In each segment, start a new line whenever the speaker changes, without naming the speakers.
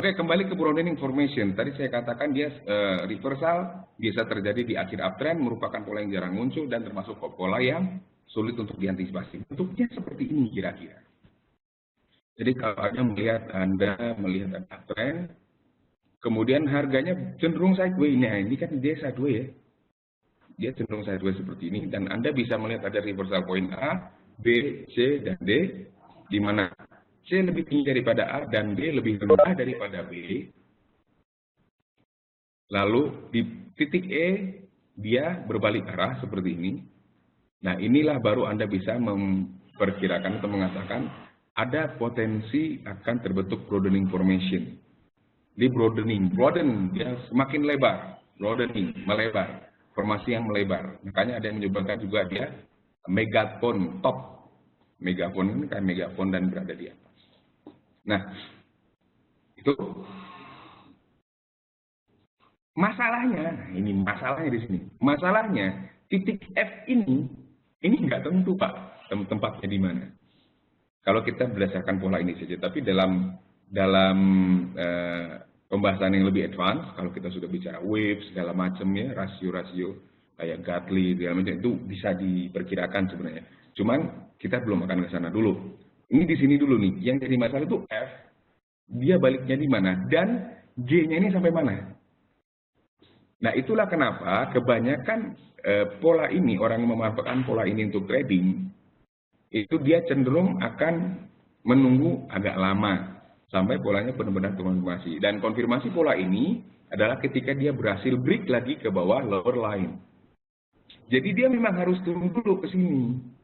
Oke, kembali ke broadening formation. Tadi saya katakan dia reversal biasa terjadi di akhir uptrend, merupakan pola yang jarang muncul dan termasuk pola yang sulit untuk diantisipasi. Bentuknya seperti ini kira-kira. Jadi kalau Anda melihat ada uptrend, kemudian harganya cenderung sideways. Nah, ini kan dia sideways ya. Dia cenderung sideways seperti ini, dan Anda bisa melihat ada reversal point A, B, C, dan D, di mana C lebih tinggi daripada A dan D lebih rendah daripada B. Lalu di titik E dia berbalik arah seperti ini. Nah, inilah baru Anda bisa memperkirakan atau mengatakan ada potensi akan terbentuk broadening formation. Di broaden dia semakin lebar, broadening melebar, formasi yang melebar. Makanya ada yang menyebutkan juga dia megaphone top. Megaphone ini kayak megaphone dan berada di atas. Nah, itu masalahnya. Ini masalahnya di sini. Masalahnya titik F ini nggak tentu Pak tempatnya di mana. Kalau kita berdasarkan pola ini saja, tapi dalam pembahasan yang lebih advance, kalau kita sudah bicara wave segala macam ya, rasio-rasio kayak Gartley segala macam itu bisa diperkirakan sebenarnya. Cuman kita belum akan ke sana dulu. Ini di sini dulu nih. Yang jadi masalah itu F, dia baliknya di mana, dan G-nya ini sampai mana. Nah, itulah kenapa kebanyakan pola ini, orang yang memanfaatkan pola ini untuk trading, itu dia cenderung akan menunggu agak lama sampai polanya benar-benar terkonfirmasi. Dan konfirmasi pola ini adalah ketika dia berhasil break lagi ke bawah lower line. Jadi dia memang harus turun dulu ke sini.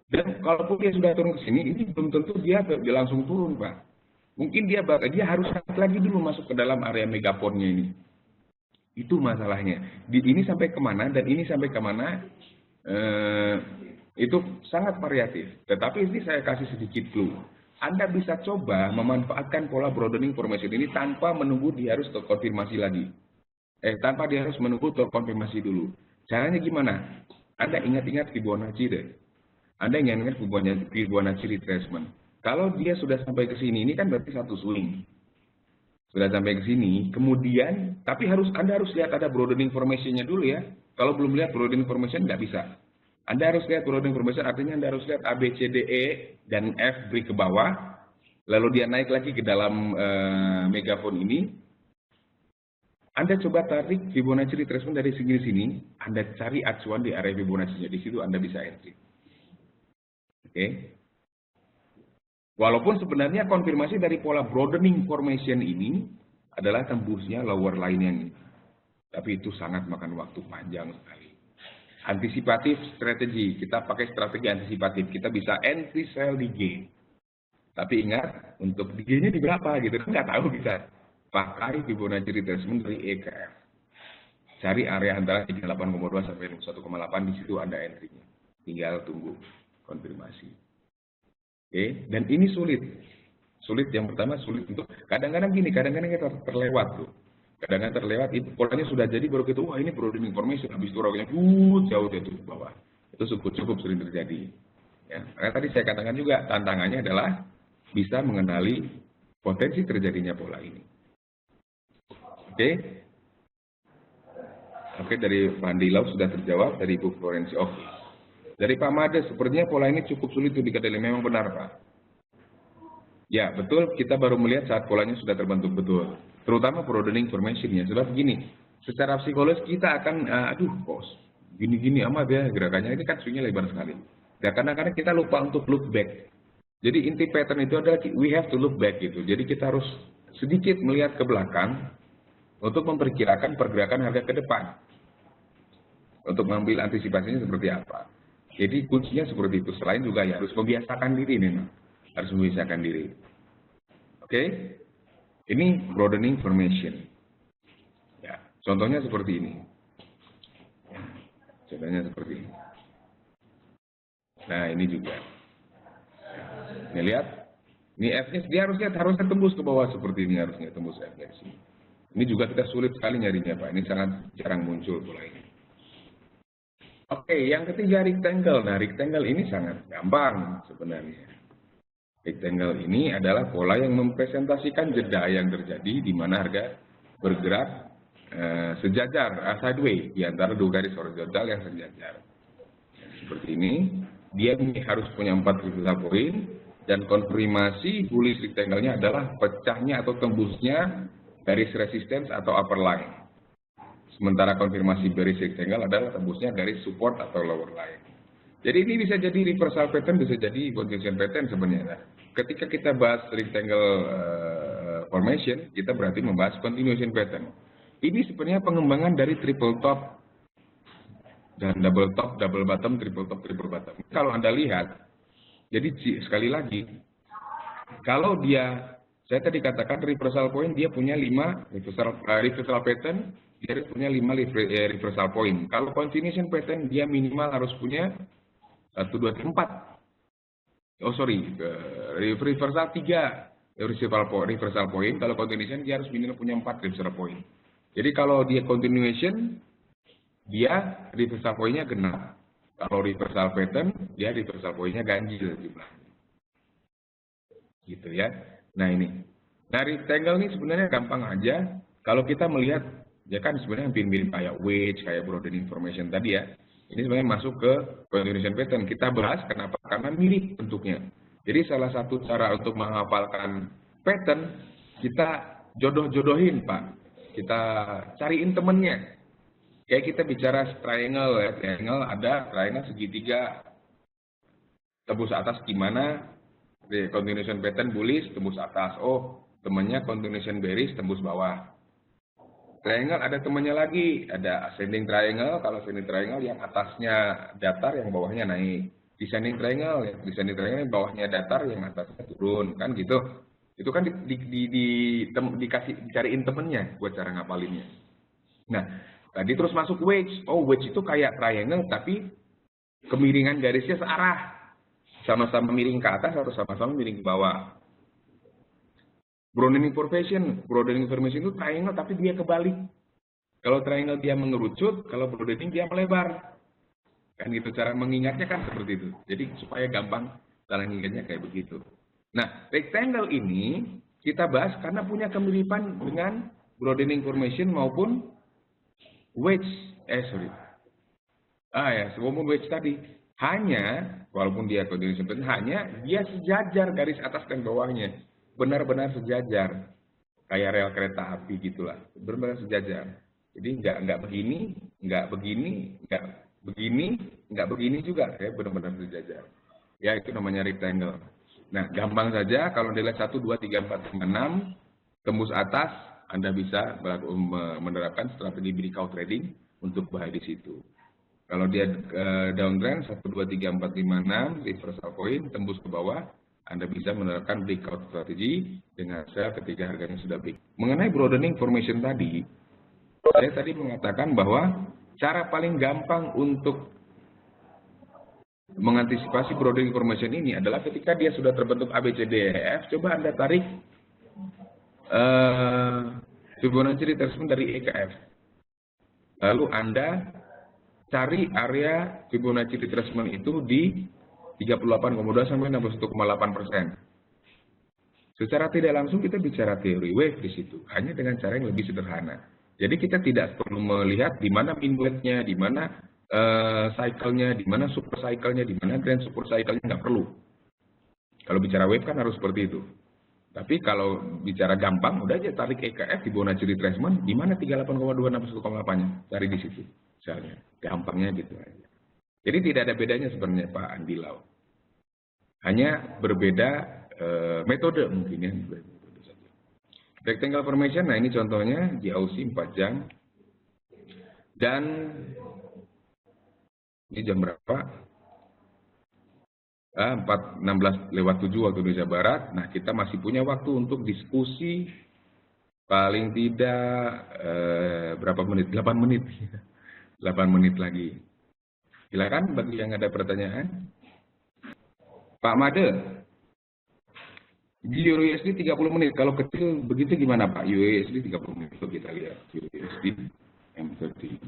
Dan kalaupun dia sudah turun ke sini, ini belum tentu dia langsung turun, Pak. Mungkin dia harus naik lagi dulu masuk ke dalam area megaphone-nya ini. Itu masalahnya. Ini sampai kemana dan ini sampai kemana, itu sangat variatif. Tetapi ini saya kasih sedikit clue. Anda bisa coba memanfaatkan pola broadening formation ini tanpa menunggu dia harus terkonfirmasi lagi. Tanpa dia harus menunggu terkonfirmasi dulu. Caranya gimana? Anda ingat-ingat Fibonacci deh. Anda ingat-ingat Fibonacci retracement. Kalau dia sudah sampai ke sini, ini kan berarti satu swing. Sudah sampai ke sini, kemudian, tapi Anda harus lihat ada broadening formation-nya dulu ya. Kalau belum lihat broadening formation, nggak bisa. Anda harus lihat broadening formation, artinya Anda harus lihat A, B, C, D, E, dan F break ke bawah. Lalu dia naik lagi ke dalam megaphone ini. Anda coba tarik Fibonacci retracement dari sini, Anda cari acuan di area Fibonacci-nya. Di situ Anda bisa entry. Oke. Walaupun sebenarnya konfirmasi dari pola broadening formation ini adalah tembusnya lower line yang ini. Tapi itu sangat makan waktu panjang sekali. Antisipatif strategi, kita pakai strategi antisipatif. Kita bisa entry sell di G. Tapi ingat, untuk di G-nya di berapa gitu, nggak tahu bisa. Pakai Fibonacci retracement dari E ke F. Cari area antara 38,2 sampai 1,8, di situ ada entry-nya. Tinggal tunggu konfirmasi. Oke, dan ini sulit. Sulit yang pertama sulit untuk kadang-kadang gini, kadang-kadang kita terlewat tuh. Kadang-kadang terlewat itu polanya sudah jadi baru kita wah ini broadening formation, habis itu orangnya jauh ke bawah. Itu cukup sering terjadi. Ya, karena tadi saya katakan juga tantangannya adalah bisa mengenali potensi terjadinya pola ini. Oke. Oke, dari Pak Andilau sudah terjawab, dari Ibu Florensi. Oke. Dari Pak Made, sepertinya pola ini cukup sulit untuk diketahui. Memang benar, Pak. Ya, betul. Kita baru melihat saat polanya sudah terbentuk, betul. Terutama broadening formation-nya. Sebab begini, secara psikologis kita akan, kok gini-gini amat ya gerakannya. Ini kan swing-nya lebar sekali. Ya, kadang-kadang kita lupa untuk look back. Jadi inti pattern itu adalah we have to look back gitu. Jadi kita harus sedikit melihat ke belakang untuk memperkirakan pergerakan harga ke depan. Untuk mengambil antisipasinya seperti apa. Jadi kuncinya seperti itu. Selain juga ya harus membiasakan diri memang. Harus membiasakan diri. Oke? Ini broadening formation. Ya, contohnya seperti ini. Ya, contohnya seperti ini. Nah, ini juga. Ini lihat. Ini F-nya dia harusnya tembus ke bawah seperti ini, harusnya tembus F-nya di sini. Ini juga kita sulit sekali nyarinya, Pak. Ini sangat jarang muncul pola ini. Oke, yang ketiga rectangle. Nah, rectangle ini sangat gampang sebenarnya. Rectangle ini adalah pola yang mempresentasikan jeda yang terjadi di mana harga bergerak sejajar, sideways, di antara dua garis horizontal yang sejajar. Seperti ini, dia harus punya 4 reversal point, dan konfirmasi bullish rectangle-nya adalah pecahnya atau tembusnya garis resistance atau upper line. Sementara konfirmasi bearish rectangle adalah tembusnya garis support atau lower line. Jadi ini bisa jadi reversal pattern, bisa jadi continuation pattern sebenarnya. Ketika kita bahas rectangle formation, kita berarti membahas continuation pattern. Ini sebenarnya pengembangan dari triple top dan double top, double bottom, triple top, triple bottom. Kalau Anda lihat, jadi sekali lagi, kalau dia, saya tadi katakan reversal point, dia punya 5 reversal pattern, dia punya 5 reversal point. Kalau continuation pattern, dia minimal harus punya 1, 2, 3, 4. Oh sorry, reversal 3 reversal point. Kalau continuation, dia harus minimal punya 4 reversal point. Jadi kalau dia continuation, dia reversal point-nya genap. Kalau reversal pattern, dia reversal point-nya ganjil jumlahnya. Gitu ya. Nah ini. Nah rectangle ini sebenarnya gampang aja. Kalau kita melihat, ya kan sebenarnya hampir mirip kayak wedge, kayak broadening formation tadi ya. Ini sebenarnya masuk ke continuation pattern. Kita bahas kenapa? Karena mirip bentuknya. Jadi salah satu cara untuk menghafalkan pattern, kita jodoh-jodohin Pak. Kita cariin temennya. Kayak kita bicara triangle ya, triangle ada triangle segitiga tembus atas gimana, di continuation pattern bullish tembus atas, oh temannya continuation bearish tembus bawah. Triangle ada temannya lagi, ada ascending triangle, kalau ascending triangle yang atasnya datar, yang bawahnya naik. Descending triangle yang bawahnya datar, yang atasnya turun, kan gitu. Itu kan dicariin temennya buat cara ngapalinnya. Nah, tadi terus masuk wedge. Oh, wedge itu kayak triangle tapi kemiringan garisnya searah. Sama-sama miring ke atas atau sama-sama miring ke bawah. Broadening formation itu triangle tapi dia kebalik. Kalau triangle dia mengerucut, kalau broadening dia melebar. Kan gitu, cara mengingatnya kan seperti itu. Jadi supaya gampang cara mengingatnya kayak begitu. Nah, rectangle ini kita bahas karena punya kemiripan dengan broadening formation maupun wedge, maupun wedge tadi. Hanya, walaupun dia continuation pattern, hanya dia sejajar garis atas dan bawahnya. Benar-benar sejajar. Kayak rel kereta api gitulah. Benar-benar sejajar. Jadi nggak begini, nggak begini, nggak begini, nggak begini juga. Ya, benar-benar sejajar. Ya, itu namanya rectangle. Nah, gampang saja kalau dilihat 1, 2, 3, 4, 5, 6, tembus atas, Anda bisa menerapkan strategi breakout trading untuk buy di situ. Kalau dia downtrend 1, 2, 3, 4, 5, 6, reversal point, tembus ke bawah, Anda bisa menerapkan breakout strategi dengan sell ketika harganya sudah break. Mengenai broadening formation tadi, saya tadi mengatakan bahwa cara paling gampang untuk mengantisipasi broadening formation ini adalah ketika dia sudah terbentuk ABCDEF, coba Anda tarik Fibonacci retracement dari E ke F. Lalu Anda cari area Fibonacci retracement itu di 38,2 sampai 61,8%. Secara tidak langsung kita bicara teori wave di situ, hanya dengan cara yang lebih sederhana. Jadi kita tidak perlu melihat di mana pinwave-nya, di mana cycle-nya, di mana super cycle-nya, di mana grand super cycle-nya, nggak perlu. Kalau bicara wave kan harus seperti itu. Tapi kalau bicara gampang, udah aja tarik EKF di Fibonacci retracement, di mana 38,2 61,8-nya, cari di situ. Misalnya, gampangnya gitu aja. Jadi tidak ada bedanya sebenarnya Pak Andi Lau. Hanya berbeda metode mungkin ya. Metode saja. Rectangle formation, nah ini contohnya di Aussie 4 jam. Dan ini jam berapa? 4:16:07 waktu Indonesia Barat. Nah, kita masih punya waktu untuk diskusi paling tidak berapa menit? 8 menit. 8 menit lagi. Silakan bagi yang ada pertanyaan. Pak Made, di Euro USD 30 menit. Kalau kecil begitu gimana Pak? USD 30 menit. Coba kita lihat. USD M30.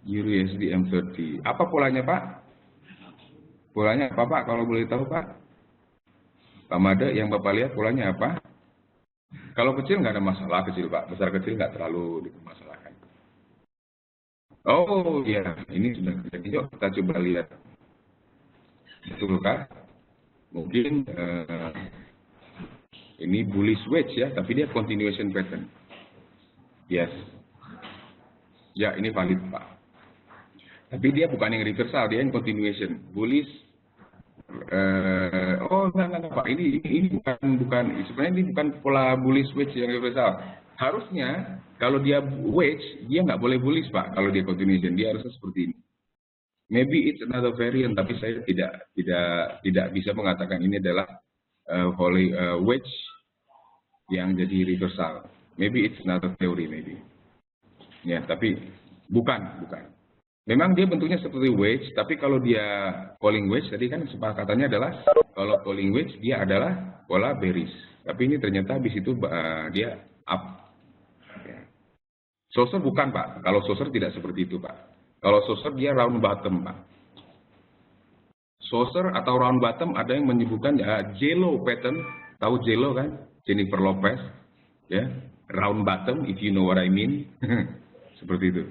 Euro USD M30. Apa polanya Pak? Polanya apa Pak? Kalau boleh tahu Pak? Pak Made, yang Bapak lihat polanya apa? Kalau kecil nggak ada masalah kecil Pak, besar kecil nggak terlalu dipermasalahkan. Oh iya, ini sudah terjadi. Yuk kita coba lihat. Betulkah? Mungkin ini bullish wedge ya, tapi dia continuation pattern. Yes. Ya, ini valid Pak. Tapi dia bukan yang reversal, dia yang continuation. Bullish. Oh enggak Pak, ini bukan sebenarnya ini bukan pola bullish wedge yang reversal. Harusnya kalau dia wedge, dia nggak boleh bullish Pak. Kalau dia continuation, dia harusnya seperti ini. Maybe it's another variant, tapi saya tidak bisa mengatakan ini adalah wedge yang jadi reversal. Maybe it's another theory, maybe. Ya, tapi bukan. Memang dia bentuknya seperti wedge, tapi kalau dia calling wedge, tadi kan sepakatannya adalah kalau calling wedge dia adalah pola bearish. Tapi ini ternyata habis itu dia up. Saucer bukan Pak. Kalau saucer tidak seperti itu Pak. Kalau saucer dia round bottom Pak. Saucer atau round bottom ada yang menyebutkan J-Lo pattern. Tahu J-Lo kan? Jennifer Lopez. Ya, round bottom if you know what I mean. Seperti itu.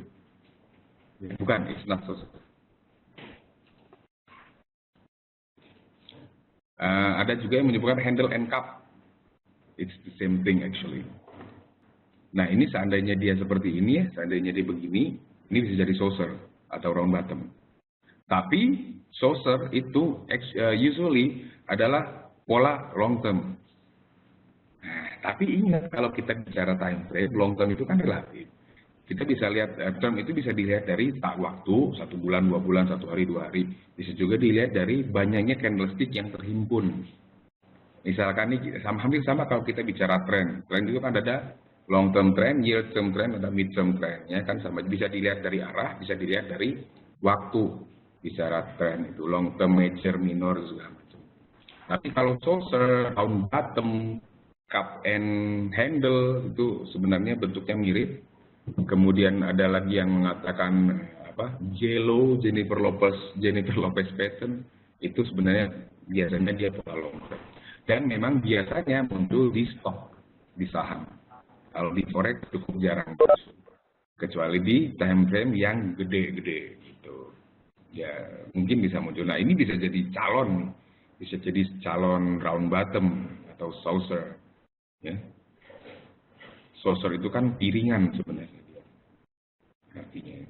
Bukan, it's not saucer. Ada juga yang menyebutkan handle and cup. It's the same thing actually. Nah ini seandainya dia seperti ini ya, seandainya dia begini, ini bisa jadi saucer atau round bottom. Tapi saucer itu usually adalah pola long term. Nah, tapi ingat kalau kita bicara time frame, long term itu kan relatif. Kita bisa lihat term itu bisa dilihat dari waktu, 1 bulan, 2 bulan, 1 hari, 2 hari. Bisa juga dilihat dari banyaknya candlestick yang terhimpun. Misalkan ini hampir sama kalau kita bicara tren. Tren itu kan ada long term trend, year term trend, ada mid term trend. Ya kan sama bisa dilihat dari arah, bisa dilihat dari waktu. Bicara tren itu long term, major, minor segala macam. Tapi kalau saucer, round bottom, cup and handle itu sebenarnya bentuknya mirip. Kemudian ada lagi yang mengatakan apa? J-Lo, Jennifer Lopez pattern itu sebenarnya biasanya dia pola long term. Dan memang biasanya muncul di stok, di saham. Kalau di forex cukup jarang, kecuali di time frame yang gede-gede gitu. Ya mungkin bisa muncul. Nah ini bisa jadi calon round bottom atau saucer. Ya. Saucer itu kan piringan sebenarnya artinya.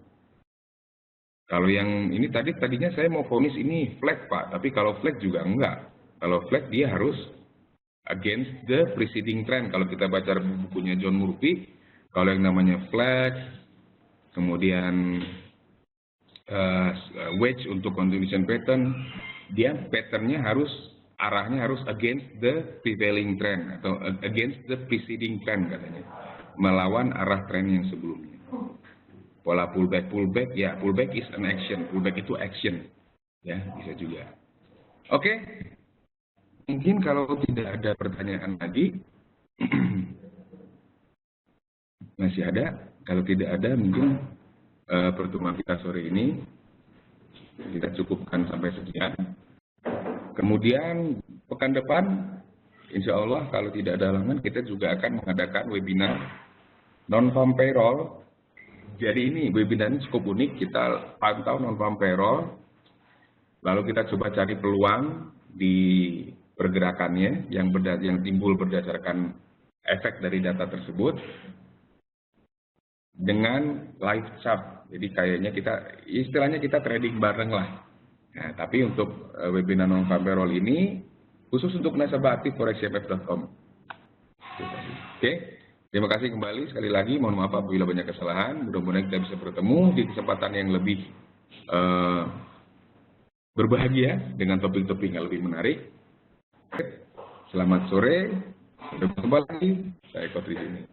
Kalau yang ini tadinya saya mau vonis ini flag Pak, tapi kalau flag juga enggak. Kalau flag dia harus against the preceding trend. Kalau kita baca bukunya John Murphy, kalau yang namanya flag, kemudian wedge untuk continuation pattern, dia patternnya arahnya harus against the prevailing trend atau against the preceding trend katanya, melawan arah tren yang sebelumnya. Pola pullback ya, pullback is an action, pullback itu action, ya bisa juga. Oke, mungkin kalau tidak ada pertanyaan lagi, masih ada. Kalau tidak ada, mungkin pertemuan kita sore ini kita cukupkan sampai sekian. Kemudian pekan depan, insya Allah kalau tidak ada halangan, kita juga akan mengadakan webinar non-farm payroll. Jadi ini webinar ini cukup unik, kita pantau non-farm payroll, lalu kita coba cari peluang di pergerakannya yang timbul berdasarkan efek dari data tersebut dengan live chart. Jadi kayaknya istilahnya kita trading bareng lah. Nah, tapi untuk webinar non-farm payroll ini khusus untuk nasabah aktif forexcff.com. Oke, terima kasih kembali sekali lagi. Mohon maaf apabila banyak kesalahan. Mudah-mudahan kita bisa bertemu di kesempatan yang lebih berbahagia dengan topik-topik yang lebih menarik. Selamat sore, sampai jumpa lagi. Saya Eko Trijuni.